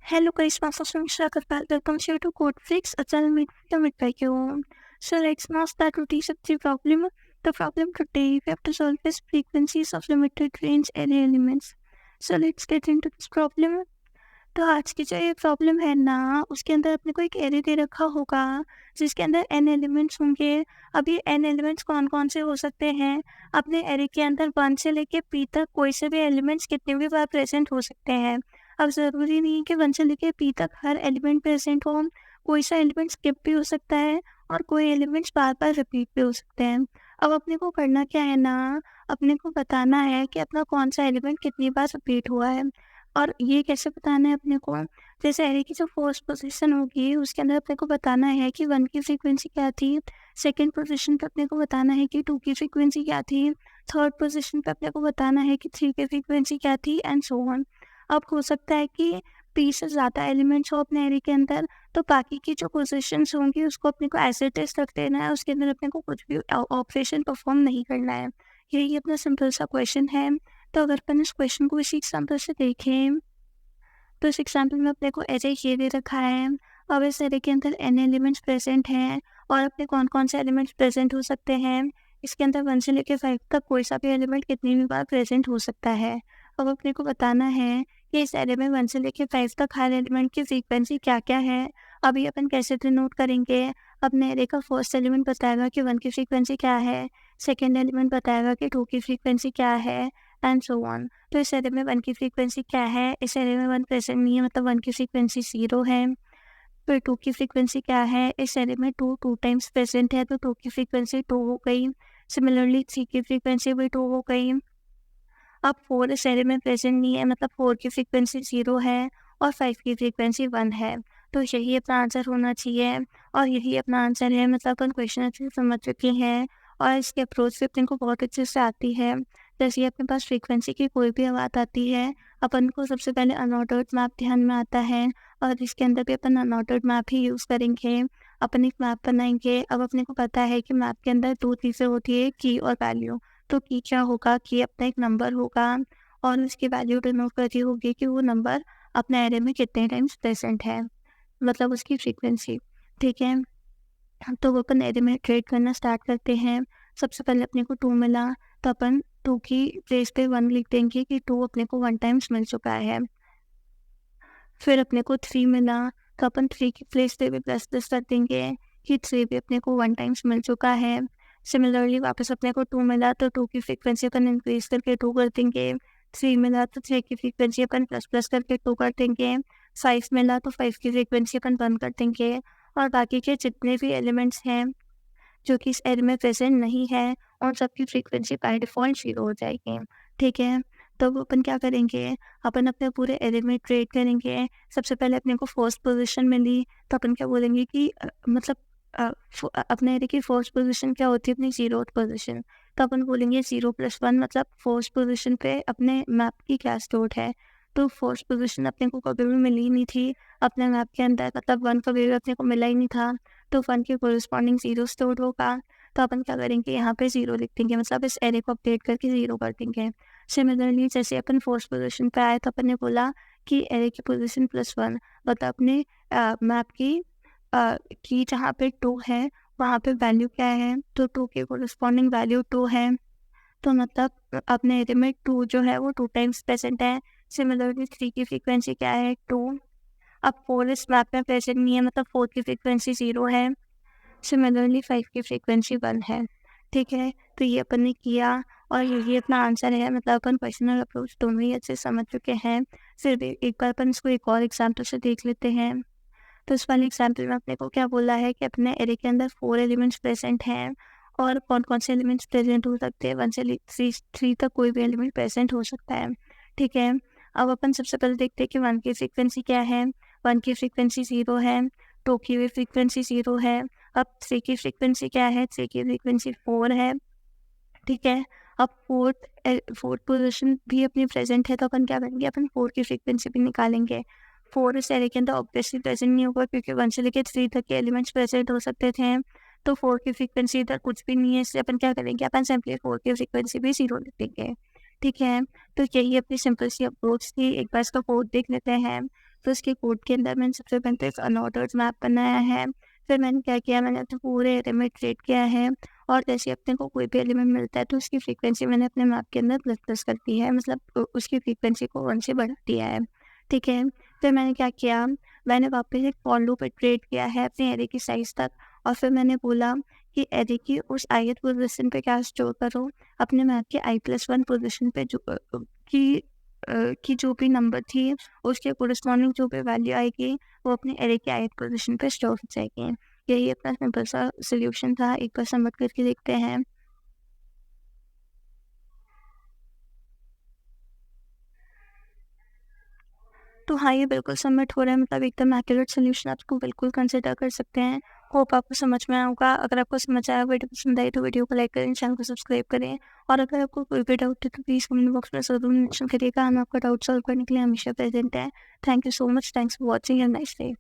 Hello guys, Masasung Shakapal. Welcome you to Code Flix, a channel made by you. So let's now start with the problem. The problem today we have to solve is frequencies of limited range array elements. So let's get into this problem. तो आज की जो ये problem है ना, उसके अंदर अपने को एक एरे दे रखा होगा जिसके अंदर एन एलिमेंट्स होंगे। अब ये एन एलिमेंट्स कौन कौन से हो सकते हैं? अपने एरे के अंदर 1 से लेके पी तक कोई से भी एलिमेंट्स कितने भी बार प्रेजेंट हो सकते हैं। अब ज़रूरी नहीं है कि 1 से लेके पी तक हर एलिमेंट प्रेजेंट हो, कोई सा एलिमेंट स्किप भी हो सकता है और कोई एलिमेंट्स बार बार रिपीट भी हो सकते हैं। अब अपने को करना क्या है ना, अपने को बताना है कि अपना कौन सा एलिमेंट कितनी बार रिपीट हुआ है। और ये कैसे बताना है अपने को, जैसे एरे की जो फर्स्ट पोजीशन होगी उसके अंदर अपने को बताना है कि 1 की फ्रीक्वेंसी क्या थी, सेकंड पोजीशन पे अपने को बताना है कि 2 की फ्रीक्वेंसी क्या थी, थर्ड पोजीशन पे अपने को बताना है कि 3 की फ्रीक्वेंसी क्या थी एंड सो ऑन। अब हो सकता है कि पी से ज़्यादा एलिमेंट्स हो अपने एरे के अंदर, तो बाकी की जो पोजीशंस होंगी उसको अपने को एज इट इज रख देना है, उसके अंदर अपने को कुछ भी ऑपरेशन परफॉर्म नहीं करना है। यही अपना सिंपल सा क्वेश्चन है। तो अगर अपन इस क्वेश्चन को इसी एग्जाम्पल से देखें, तो इस एग्जाम्पल में अपने को एरे ये दे रखा है। अब इस एरे के अंदर एन एलिमेंट्स प्रेजेंट हैं और अपने कौन कौन से एलिमेंट्स प्रेजेंट हो सकते हैं। इसके अंदर 1 से लेकर 5 तक कोई सा भी एलिमेंट कितनी भी बार प्रेजेंट हो सकता है। अब अपने को बताना है कि इस एरे में 1 से लेकर 5 तक हर एलिमेंट की फ्रीक्वेंसी क्या क्या है। अभी अपन कैसे डिनोट करेंगे, अपने एरे का फर्स्ट एलिमेंट बताएगा कि 1 की फ्रीक्वेंसी क्या है, सेकेंड एलिमेंट बताएगा कि 2 की फ्रीक्वेंसी क्या है एंड सो ऑन। तो इस एरे में 1 की फ्रीक्वेंसी क्या है, इस एरे में 1 प्रेजेंट नहीं है, मतलब 1 की फ्रीक्वेंसी 0 है। फिर 2 की फ्रीक्वेंसी क्या है, इस एरे में 2 टाइम्स प्रेजेंट है तो 2 की फ्रीक्वेंसी 2 हो गई। सिमिलरली 3 की फ्रीक्वेंसी भी 2 हो गई। अब 4 इस एरे में प्रेजेंट नहीं है, मतलब 4 की फ्रीक्वेंसी 0 है और 5 की फ्रीक्वेंसी 1 है। तो यही अपना आंसर होना चाहिए और यही अपना आंसर है। मतलब अपन क्वेश्चन अच्छे से समझ चुके हैं और इसकी अप्रोच भी अपने को बहुत अच्छे से आती है। जैसे अपने पास फ्रीक्वेंसी की कोई भी आवाज़ आती है, अपन को सबसे पहले अनऑर्डर्ड मैप ध्यान में आता है और इसके अंदर भी अपन अनऑर्डर्ड मैप ही यूज़ करेंगे। अपन एक मैप बनाएंगे। अब अपने को पता है कि मैप के अंदर 2 चीज़ें होती है, की और वैल्यू। तो की क्या होगा, की अपना एक नंबर होगा और उसकी वैल्यू डिनोट करती होगी कि वो नंबर अपने एरे में कितने टाइम्स प्रेजेंट है, मतलब उसकी फ्रीक्वेंसी। ठीक है, तो वो अपन एरे में ट्रेड करना स्टार्ट करते हैं। सबसे पहले अपने को 2 मिला तो अपन 2 की प्लेस पे 1 लिख देंगे कि 2 अपने को 1 टाइम्स मिल चुका है। फिर अपने को 3 मिला तो अपन 3 की प्लेस पे भी प्लस प्लस कर देंगे कि 3 भी अपने को 1 टाइम्स मिल चुका है। सिमिलरली वापस अपने को 2 मिला तो 2 की फ्रीक्वेंसी अपन इंक्रीज करके 2 कर देंगे। 3 मिला तो 3 की फ्रीक्वेंसी अपन प्लस प्लस करके 2 कर देंगे। 5 मिला तो 5 की फ्रीक्वेंसी अपन 1 कर देंगे और बाकी के जितने भी एलिमेंट्स हैं जो कि इस एरे में प्रेजेंट नहीं है और सबकी फ्रीक्वेंसी बाय डिफ़ॉल्ट 0 हो जाएगी। ठीक है? तो वो अपन क्या करेंगे, अपन अपने पूरे एरे में ट्रेड करेंगे। सबसे पहले अपने को फर्स्ट पोज़ीशन मिली तो अपन क्या बोलेंगे कि मतलब अपने एरे की फर्स्ट पोज़ीशन क्या होती है, अपनी 0th पोज़ीशन। तो अपन बोलेंगे 0 + 1 मतलब फर्स्ट पोज़ीशन पे अपने मैप की क्या स्टोर्ड है। तो फर्स्ट पोज़ीशन अपने को कभी भी मिली ही नहीं थी अपने मैप के अंदर, मतलब 1 कभी भी अपने को मिला ही नहीं था। तो 1 के कोरिस्पॉन्डिंग 0 स्टोर्ड होगा। तो अपन क्या करेंगे, यहाँ पे 0 लिख देंगे, मतलब इस एरे को अपडेट करके 0 कर देंगे। सिमिलरली जैसे अपन फर्स्ट पोजीशन पे आए तो अपन ने बोला कि एरे की पोजीशन +1 मतलब अपने मैप की जहाँ पे 2 है वहाँ पे वैल्यू क्या है, तो 2 के कोरिस्पॉन्डिंग वैल्यू 2 है। तो मतलब अपने एरे में 2 जो है वो 2 टाइम्स प्रेजेंट है। सिमिलरली 3 की फ्रीक्वेंसी क्या है, 2। अब 4 इस मैप में प्रेजेंट नहीं है, मतलब 4 की फ्रीक्वेंसी 0 है। सिमिलरली 5 की फ्रीक्वेंसी 1 है। ठीक है? तो ये अपन ने किया और यही अपना आंसर है। मतलब अपन क्वेश्चन और अप्रोच दोनों ही अच्छे से समझ चुके हैं। फिर भी एक बार अपन इसको एक और एग्जाम्पल से देख लेते हैं। तो इस वाले एग्जाम्पल में अपने को क्या बोला है कि अपने एरे के अंदर 4 एलिमेंट्स प्रेजेंट हैं और कौन-कौन से एलिमेंट्स प्रेजेंट हो सकते हैं, 1 से ले 3 तक कोई भी एलिमेंट प्रेजेंट हो सकता है। ठीक है? अब अपन सबसे पहले देखते हैं कि 1 की फ्रीक्वेंसी क्या है। 1 की फ्रीक्वेंसी 0 है, 2 की भी फ्रीक्वेंसी 0 है। अब 3 की फ्रीक्वेंसी क्या है, 3 की फ्रीक्वेंसी 4 है। ठीक है? अब फोर्थ पोज़ीशन भी अपनी प्रेज़ेंट है तो अपन क्या करेंगे, अपन 4 की फ्रीक्वेंसी भी निकालेंगे। 4 इस एरे के अंदर ऑब्वियसली प्रेज़ेंट नहीं होगा क्योंकि 1 से लेके 3 तक के एलिमेंट्स प्रेज़ेंट हो सकते थे। तो 4 की फ्रीक्वेंसी इधर कुछ भी नहीं है, इसलिए अपन क्या करेंगे, अपन सिंपली 4 की फ्रीक्वेंसी भी 0 लिख देंगे। ठीक है? तो यही अपनी सिंपल सी अप्रोच थी। एक बार इसका कोड देख लेते हैं। फिर उसके कोड के अंदर मैंने सबसे पहले तो एक अनऑर्डर्ड मैप बनाया है। फिर मैंने क्या किया, मैंने अपने पूरे एरे में इटरेट किया है और जैसे अपने को कोई भी एलिमेंट मिलता है तो उसकी फ्रीक्वेंसी मैंने अपने मैप के अंदर प्लस प्लस कर दी है, मतलब उसकी फ्रीक्वेंसी को 1 से बढ़ा दिया है। ठीक है, फिर मैंने क्या किया, मैंने वापस एक फॉर लूप इटरेट किया है अपने एरे की साइज़ तक और फिर मैंने बोला कि एरे की उस ith पोज़ीशन पे क्या स्टोर करो, अपने मैप के i+1 पोज़ीशन पे जो की जो भी नंबर थी उसके कोरिस्पॉन्डिंग जो भी वैल्यू आएगी वो अपने एरे की ith पोज़ीशन पे स्टोर हो जाएगी। यही अपना सिंपल सा सॉल्यूशन था, एक बार सबमिट करके देखते हैं। तो हाँ, ये बिल्कुल सबमिट हो रहा है, मतलब एकदम एक्यूरेट सॉल्यूशन, आप इसको बिल्कुल कंसिडर कर सकते हैं। होप आपको समझ में आया होगा। अगर आपको समझ आया, वीडियो पसंद आई तो वीडियो को लाइक करें, चैनल को सब्सक्राइब करें और अगर आपको कोई भी डाउट है तो प्लीज़ कमेंट बॉक्स में ज़रूर मेंशन करिएगा। हम आपका डाउट सॉल्व करने के लिए हमेशा प्रेजेंट हैं। Thank you so much. Thanks for watching. Have a nice day.